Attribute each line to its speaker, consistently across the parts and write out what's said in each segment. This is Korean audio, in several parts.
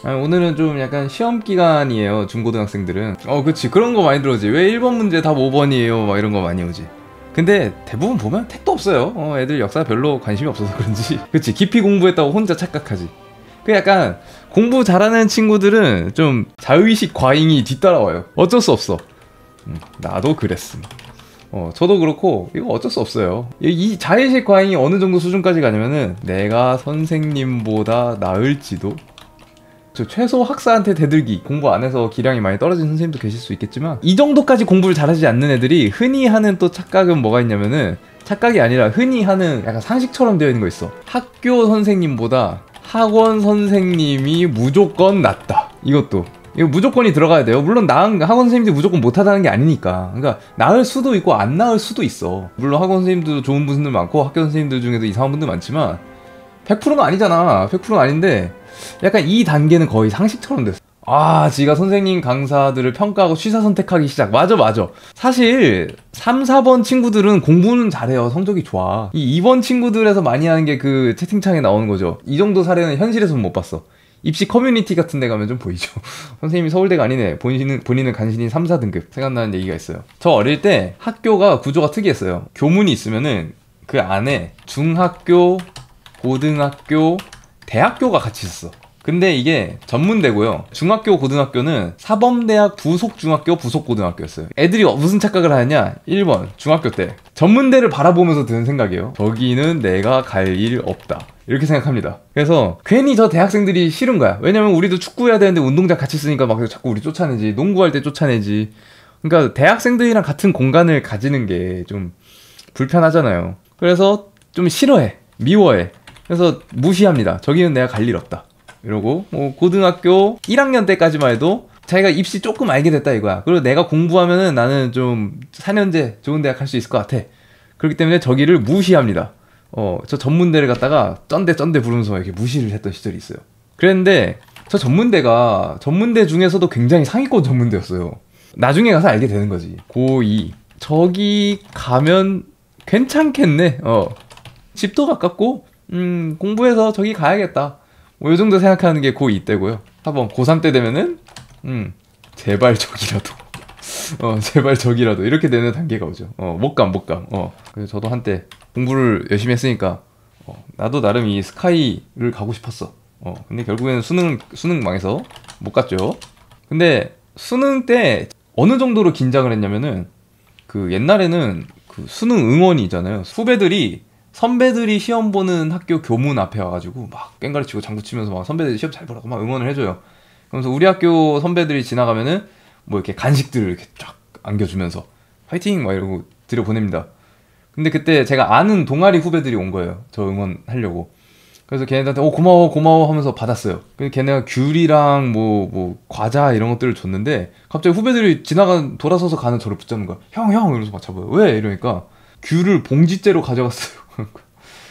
Speaker 1: 아니, 오늘은 좀 약간 시험 기간이에요, 중고등학생들은. 그치, 그런 거 많이 들어오지. 왜 1번 문제 답 5번이에요 막 이런 거 많이 오지. 근데 대부분 보면 택도 없어요. 애들 역사 별로 관심이 없어서 그런지. 그치, 깊이 공부했다고 혼자 착각하지. 그 약간 공부 잘하는 친구들은 좀 자의식 과잉이 뒤따라와요. 어쩔 수 없어. 나도 그랬음. 저도 그렇고 이거 어쩔 수 없어요. 이 자의식 과잉이 어느 정도 수준까지 가냐면은 내가 선생님보다 나을지도. 저 최소 학사한테 대들기, 공부 안 해서 기량이 많이 떨어진 선생님도 계실 수 있겠지만 이 정도까지 공부를 잘하지 않는 애들이 흔히 하는 또 착각은 뭐가 있냐면은, 착각이 아니라 흔히 하는 약간 상식처럼 되어 있는 거 있어. 학교 선생님보다 학원 선생님이 무조건 낫다. 이거 무조건이 들어가야 돼요. 물론 나은 학원 선생님들이 무조건 못하다는 게 아니니까. 그러니까 나을 수도 있고 안 나을 수도 있어. 물론 학원 선생님도 좋은 분들 많고 학교 선생님들 중에도 이상한 분들 많지만 100%는 아니잖아. 100%는 아닌데 약간 이 단계는 거의 상식처럼 됐어. 지가 선생님 강사들을 평가하고 취사 선택하기 시작. 맞아. 사실 3, 4번 친구들은 공부는 잘해요. 성적이 좋아. 이 2번 친구들에서 많이 하는 게 그 채팅창에 나오는 거죠. 이 정도 사례는 현실에서는 못 봤어. 입시 커뮤니티 같은 데 가면 좀 보이죠. 선생님이 서울대가 아니네. 본인은 간신히 3, 4등급. 생각나는 얘기가 있어요. 저 어릴 때 학교가 구조가 특이했어요. 교문이 있으면은 그 안에 중학교, 고등학교, 대학교가 같이 있었어. 근데 이게 전문대고요. 중학교, 고등학교는 사범대학 부속중학교, 부속고등학교였어요. 애들이 무슨 착각을 하느냐? 1번, 중학교 때 전문대를 바라보면서 드는 생각이에요. 저기는 내가 갈 일 없다. 이렇게 생각합니다. 그래서 괜히 저 대학생들이 싫은 거야. 왜냐면 우리도 축구해야 되는데 운동장 같이 쓰니까 막 자꾸 우리 쫓아내지. 농구할 때 쫓아내지. 그러니까 대학생들이랑 같은 공간을 가지는 게 좀 불편하잖아요. 그래서 좀 싫어해. 미워해. 그래서 무시합니다. 저기는 내가 갈 일 없다. 이러고 고등학교 1학년 때까지만 해도 자기가 입시 조금 알게 됐다 이거야. 그리고 내가 공부하면은 나는 좀 4년제 좋은 대학 갈 수 있을 것 같아. 그렇기 때문에 저기를 무시합니다. 저 전문대를 갔다가 쩐대 부르면서 이렇게 무시를 했던 시절이 있어요. 그랬는데 저 전문대가 전문대 중에서도 굉장히 상위권 전문대였어요. 나중에 가서 알게 되는 거지. 고2 저기 가면 괜찮겠네. 집도 가깝고 공부해서 저기 가야겠다. 요 정도 생각하는 게 고2 때고요. 한번 고3 때 되면은 제발 저기라도 제발 저기라도 이렇게 되는 단계가 오죠. 못 감. 그래서 저도 한때 공부를 열심히 했으니까 나도 나름 이 스카이를 가고 싶었어. 근데 결국에는 수능 망해서 못 갔죠. 근데 수능 때 어느 정도로 긴장을 했냐면은, 그 옛날에는 그 수능 응원이 있잖아요. 선배들이 시험 보는 학교 교문 앞에 와가지고 막 꽹가리 치고 장구 치면서 막 선배들이 시험 잘 보라고 막 응원을 해줘요. 그러면서 우리 학교 선배들이 지나가면은 뭐 이렇게 간식들을 이렇게 쫙 안겨주면서 화이팅 막 이러고 들여보냅니다. 근데 그때 제가 아는 동아리 후배들이 온 거예요. 저 응원하려고. 그래서 걔네들한테 고마워 하면서 받았어요. 근데 걔네가 귤이랑 뭐 과자 이런 것들을 줬는데 갑자기 후배들이 돌아서서 가는 저를 붙잡는 거야. 형 이러면서 막 잡아요. 왜? 이러니까 귤을 봉지째로 가져갔어요.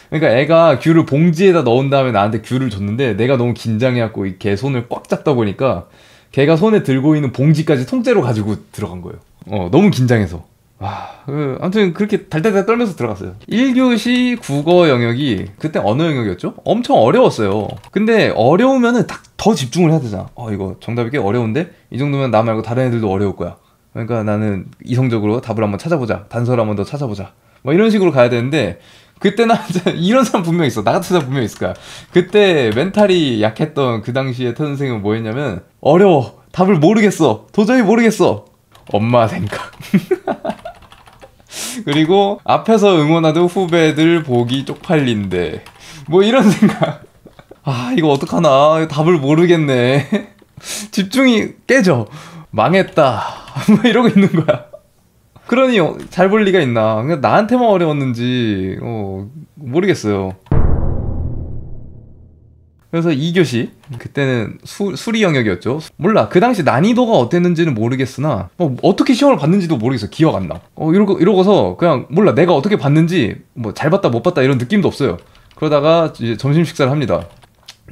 Speaker 1: 그러니까 애가 귤을 봉지에다 넣은 다음에 나한테 귤을 줬는데 내가 너무 긴장해갖고 걔 손을 꽉 잡다 보니까 걔가 손에 들고 있는 봉지까지 통째로 가지고 들어간 거예요. 너무 긴장해서. 아무튼 그렇게 달달달 떨면서 들어갔어요. 1교시 국어 영역이 그때 어느 영역이었죠? 엄청 어려웠어요. 근데 어려우면은 딱 더 집중을 해야 되잖아. 이거 정답이 꽤 어려운데 이 정도면 나 말고 다른 애들도 어려울 거야. 그러니까 나는 이성적으로 답을 한번 찾아보자. 단서를 한번 더 찾아보자. 뭐 이런 식으로 가야 되는데 그때 나 이런 사람 분명 있어. 나 같은 사람 분명 있을 거야. 그때 멘탈이 약했던 그 당시에 선생님은 뭐 했냐면, 어려워. 답을 모르겠어. 도저히 모르겠어. 엄마 생각. 그리고 앞에서 응원하던 후배들 보기 쪽팔린데. 뭐 이런 생각. 이거 어떡하나. 답을 모르겠네. 집중이 깨져. 망했다. 뭐 이러고 있는 거야. 그러니 잘 볼 리가 있나. 그냥 나한테만 어려웠는지 모르겠어요. 그래서 2교시 그때는 수리 영역이었죠. 몰라, 그 당시 난이도가 어땠는지는 모르겠으나 어떻게 시험을 봤는지도 모르겠어. 기억 안 나. 이러고서 그냥 몰라, 내가 어떻게 봤는지 뭐 잘 봤다 못 봤다 이런 느낌도 없어요. 그러다가 이제 점심 식사를 합니다.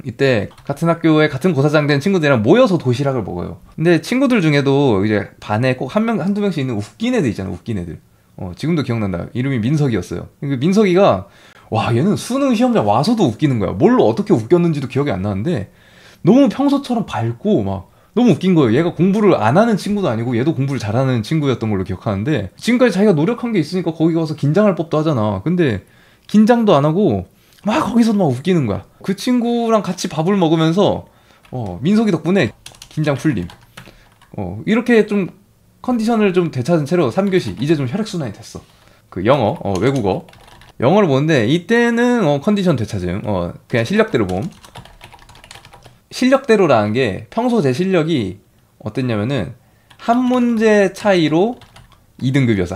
Speaker 1: 이때 같은 학교에 같은 고사장 된 친구들이랑 모여서 도시락을 먹어요. 근데 친구들 중에도 이제 반에 꼭 한두 명씩 있는 웃긴 애들 있잖아. 웃긴 애들. 지금도 기억난다. 이름이 민석이었어요. 그 민석이가 얘는 수능 시험장 와서도 웃기는 거야. 뭘로 어떻게 웃겼는지도 기억이 안 나는데 너무 평소처럼 밝고 막 너무 웃긴 거예요. 얘가 공부를 안 하는 친구도 아니고 얘도 공부를 잘하는 친구였던 걸로 기억하는데 지금까지 자기가 노력한 게 있으니까 거기 가서 긴장할 법도 하잖아. 근데 긴장도 안 하고 막 거기서 막 웃기는 거야. 그 친구랑 같이 밥을 먹으면서 민석이 덕분에 긴장 풀림. 이렇게 좀 컨디션을 좀 되찾은 채로 3교시 이제 좀 혈액순환이 됐어. 그 영어, 외국어 영어를 보는데 이때는 컨디션 되찾음. 그냥 실력대로 봄. 실력대로라는 게 평소 제 실력이 어땠냐면은 한 문제 차이로 2등급이었어.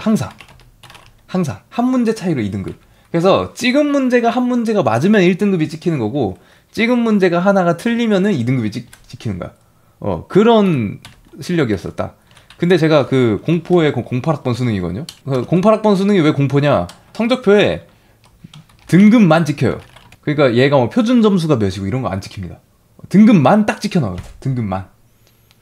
Speaker 1: 항상 한 문제 차이로 2등급. 그래서 찍은 문제가 한 문제가 맞으면 1등급이 찍히는 거고 찍은 문제가 하나가 틀리면은 2등급이 찍히는 거야. 그런 실력이었었다. 근데 제가 그 공포의 08학번 수능이거든요. 08학번 수능이 왜 공포냐? 성적표에 등급만 찍혀요. 그러니까 얘가 뭐 표준 점수가 몇이고 이런 거 안 찍힙니다. 등급만 딱 찍혀나와요. 등급만.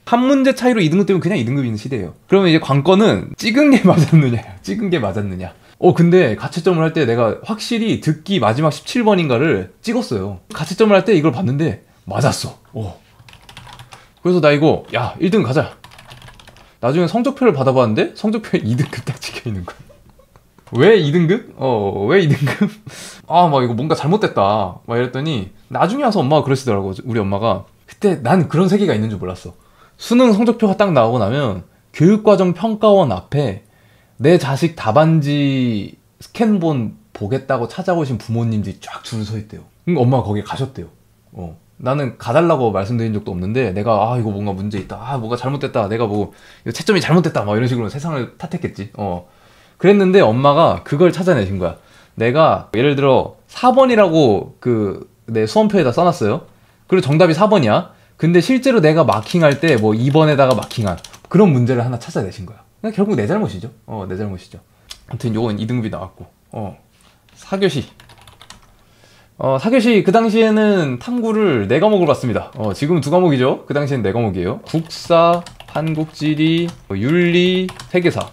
Speaker 1: 한 문제 차이로 2등급 되면 그냥 2등급이 있는 시대예요. 그러면 이제 관건은 찍은 게 맞았느냐, 찍은 게 맞았느냐. 근데 가채점을 할 때 내가 확실히 듣기 마지막 17번인가를 찍었어요. 가채점을 할 때 이걸 봤는데 맞았어. 그래서 나 이거 1등 가자. 나중에 성적표를 받아봤는데 성적표에 2등급 딱 찍혀있는 거야. 왜 2등급? 왜 2등급? 막 이거 뭔가 잘못됐다. 막 이랬더니 나중에 와서 엄마가 그러시더라고. 우리 엄마가. 그때 난 그런 세계가 있는 줄 몰랐어. 수능 성적표가 딱 나오고 나면 교육과정 평가원 앞에 내 자식 답안지 스캔본 보겠다고 찾아오신 부모님들이 쫙 줄 서 있대요. 그러니까 엄마가 거기에 가셨대요. 나는 가달라고 말씀드린 적도 없는데 내가 이거 뭔가 문제 있다. 뭐가 잘못됐다. 내가 뭐 이거 채점이 잘못됐다. 막 이런 식으로 세상을 탓했겠지. 그랬는데 엄마가 그걸 찾아내신 거야. 내가 예를 들어 4번이라고 내 수험표에다 써놨어요. 그리고 정답이 4번이야. 근데 실제로 내가 마킹할 때 뭐 2번에다가 마킹한 그런 문제를 하나 찾아내신 거야. 그러니까 결국 내 잘못이죠. 내 잘못이죠. 아무튼 요건 2등급이 나왔고 4교시 4교시 그 당시에는 탐구를 4과목을 봤습니다. 지금은 2과목이죠. 그 당시엔 4과목이에요. 국사, 한국지리, 윤리, 세계사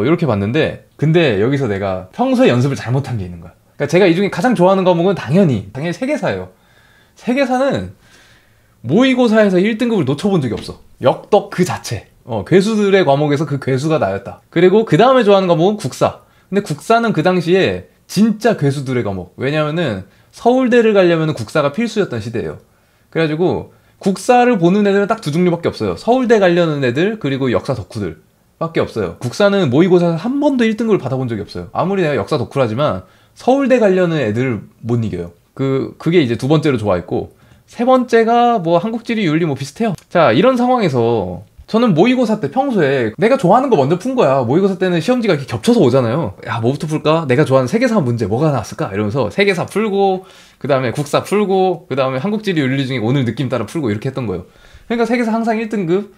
Speaker 1: 이렇게 봤는데 근데 여기서 내가 평소에 연습을 잘못한 게 있는 거야. 그러니까 제가 이 중에 가장 좋아하는 과목은 당연히 세계사예요. 세계사는 모의고사에서 1등급을 놓쳐본 적이 없어. 역덕 그 자체. 괴수들의 과목에서 그 괴수가 나였다. 그리고 그 다음에 좋아하는 과목은 국사. 근데 국사는 그 당시에 진짜 괴수들의 과목. 왜냐면은 서울대를 가려면 국사가 필수였던 시대예요. 그래가지고 국사를 보는 애들은 딱 2종류밖에 없어요. 서울대 가려는 애들 그리고 역사 덕후들 밖에 없어요. 국사는 모의고사에서 한 번도 1등급을 받아본 적이 없어요. 아무리 내가 역사 덕후라지만 서울대 가려는 애들을 못 이겨요. 그게 이제 2번째로 좋아했고 3번째가 뭐 한국지리 윤리 뭐 비슷해요. 자, 이런 상황에서 저는 모의고사 때 평소에 내가 좋아하는 거 먼저 푼 거야. 모의고사 때는 시험지가 이렇게 겹쳐서 오잖아요. 뭐부터 풀까? 내가 좋아하는 세계사 문제 뭐가 나왔을까? 이러면서 세계사 풀고 그 다음에 국사 풀고 그 다음에 한국지리 윤리 중에 오늘 느낌 따라 풀고 이렇게 했던 거예요. 그러니까 세계사 항상 1등급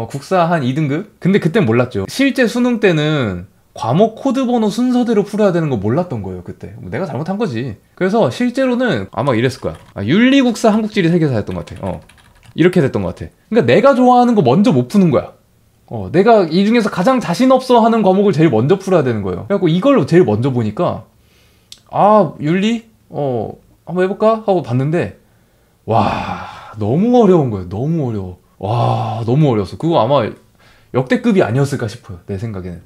Speaker 1: 국사 한 2등급? 근데 그땐 몰랐죠. 실제 수능 때는 과목 코드 번호 순서대로 풀어야 되는 거 몰랐던 거예요. 그때 내가 잘못한 거지. 그래서 실제로는 아마 이랬을 거야. 윤리, 국사, 한국지리, 세계사였던 것 같아. 이렇게 됐던 것 같아. 그러니까 내가 좋아하는 거 먼저 못 푸는 거야. 내가 이 중에서 가장 자신 없어 하는 과목을 제일 먼저 풀어야 되는 거예요. 그래갖고 이걸 제일 먼저 보니까 윤리? 한번 해볼까? 하고 봤는데 와 너무 어려운 거예요. 너무 어려워. 와 너무 어려웠어. 그거 아마 역대급이 아니었을까 싶어요. 내 생각에는.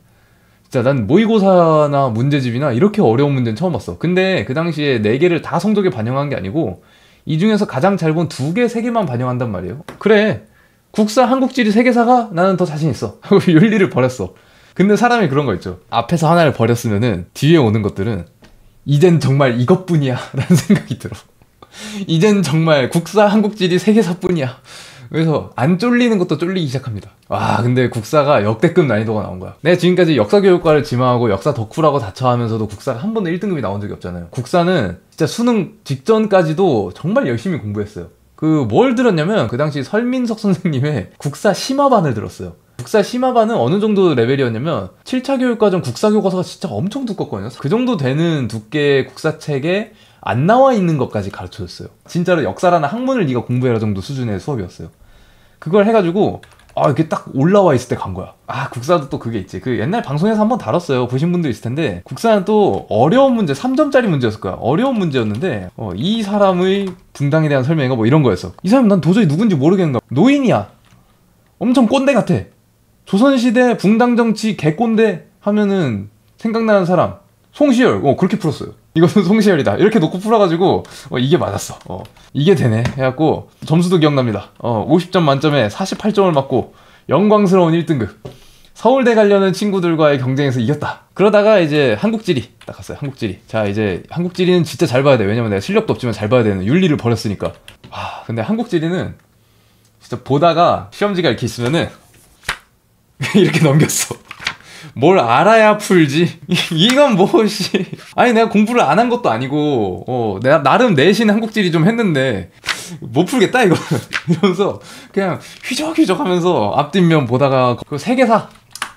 Speaker 1: 진짜 난 모의고사나 문제집이나 이렇게 어려운 문제는 처음 봤어. 근데 그 당시에 4개를 다 성적에 반영한 게 아니고 이 중에서 가장 잘 본 2개, 3개만 반영한단 말이에요. 그래 국사, 한국지리, 세계사가 나는 더 자신 있어 하고 윤리를 버렸어. 근데 사람이 그런 거 있죠. 앞에서 하나를 버렸으면은 뒤에 오는 것들은 이젠 정말 이것뿐이야 라는 생각이 들어. 이젠 정말 국사, 한국지리, 세계사뿐이야. 그래서 안 쫄리는 것도 쫄리기 시작합니다. 근데 국사가 역대급 난이도가 나온 거야. 내가 지금까지 역사교육과를 지망하고 역사 덕후라고 다처하면서도 국사가 한 번도 1등급이 나온 적이 없잖아요. 국사는 진짜 수능 직전까지도 정말 열심히 공부했어요. 뭘 들었냐면 그 당시 설민석 선생님의 국사 심화반을 들었어요. 국사 심화반은 어느 정도 레벨이었냐면 7차 교육과정 국사교과서가 진짜 엄청 두껍거든요. 그 정도 되는 두께의 국사책에 안 나와 있는 것까지 가르쳐줬어요. 진짜로 역사라는 학문을 네가 공부해라 정도 수준의 수업이었어요. 그걸 해가지고 이게 딱 올라와 있을 때 간 거야. 국사도 또 그게 있지. 그 옛날 방송에서 한번 다뤘어요. 보신 분들 있을 텐데, 국사는 또 어려운 문제, 3점짜리 문제였을 거야. 어려운 문제였는데, 이 사람의 붕당에 대한 설명인가 뭐 이런 거였어. 이 사람 난 도저히 누군지 모르겠는가. 노인이야. 엄청 꼰대 같아. 조선시대 붕당 정치 개꼰대 하면은 생각나는 사람. 송시열. 그렇게 풀었어요. 이거는 송시열이다. 이렇게 놓고 풀어가지고, 이게 맞았어. 이게 되네. 해갖고, 점수도 기억납니다. 50점 만점에 48점을 맞고, 영광스러운 1등급. 서울대 가려는 친구들과의 경쟁에서 이겼다. 그러다가 이제 한국지리 딱 갔어요. 한국지리. 자, 이제 한국지리는 진짜 잘 봐야 돼. 왜냐면 내가 실력도 없지만 잘 봐야 되는 윤리를 버렸으니까. 근데 한국지리는 진짜 보다가 시험지가 이렇게 있으면은 이렇게 넘겼어. 뭘 알아야 풀지? 이건 뭐시? 아니 내가 공부를 안 한 것도 아니고 내가 나름 내신 한국지리 좀 했는데 못 풀겠다 이거 이러면서 그냥 휘적휘적 하면서 앞뒷면 보다가 그 세계사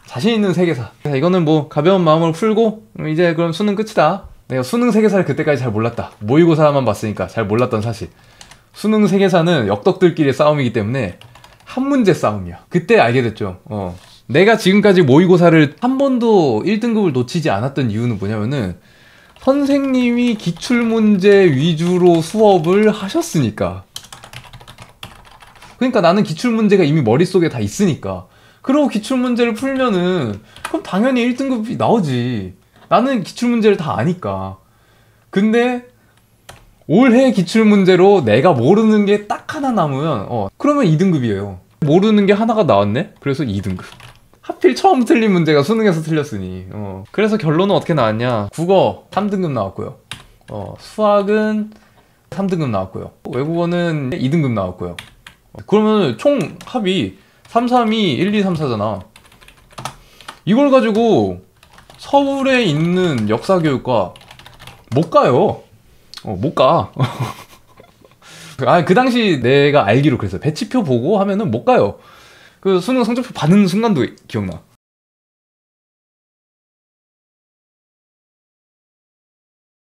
Speaker 1: 자신 있는 세계사 이거는 뭐 가벼운 마음으로 풀고 이제 그럼 수능 끝이다. 내가 수능 세계사를 그때까지 잘 몰랐다. 모의고사만 봤으니까 잘 몰랐던 사실. 수능 세계사는 역덕들끼리의 싸움이기 때문에 한 문제 싸움이야. 그때 알게 됐죠. 내가 지금까지 모의고사를 한 번도 1등급을 놓치지 않았던 이유는 뭐냐면은 선생님이 기출문제 위주로 수업을 하셨으니까. 그러니까 나는 기출문제가 이미 머릿속에 다 있으니까. 그리고 기출문제를 풀면은 그럼 당연히 1등급이 나오지. 나는 기출문제를 다 아니까. 근데 올해 기출문제로 내가 모르는 게 딱 하나 남으면 그러면 2등급이에요. 모르는 게 하나가 나왔네? 그래서 2등급. 하필 처음 틀린 문제가 수능에서 틀렸으니. 그래서 결론은 어떻게 나왔냐. 국어 3등급 나왔고요. 수학은 3등급 나왔고요. 외국어는 2등급 나왔고요. 그러면 총 합이 3, 3, 2, 1, 2, 3, 4잖아. 이걸 가지고 서울에 있는 역사교육과 못 가요. 못 가. 그 당시 내가 알기로 그랬어요. 배치표 보고 하면은 못 가요. 그 수능 성적표 받는 순간도 기억나.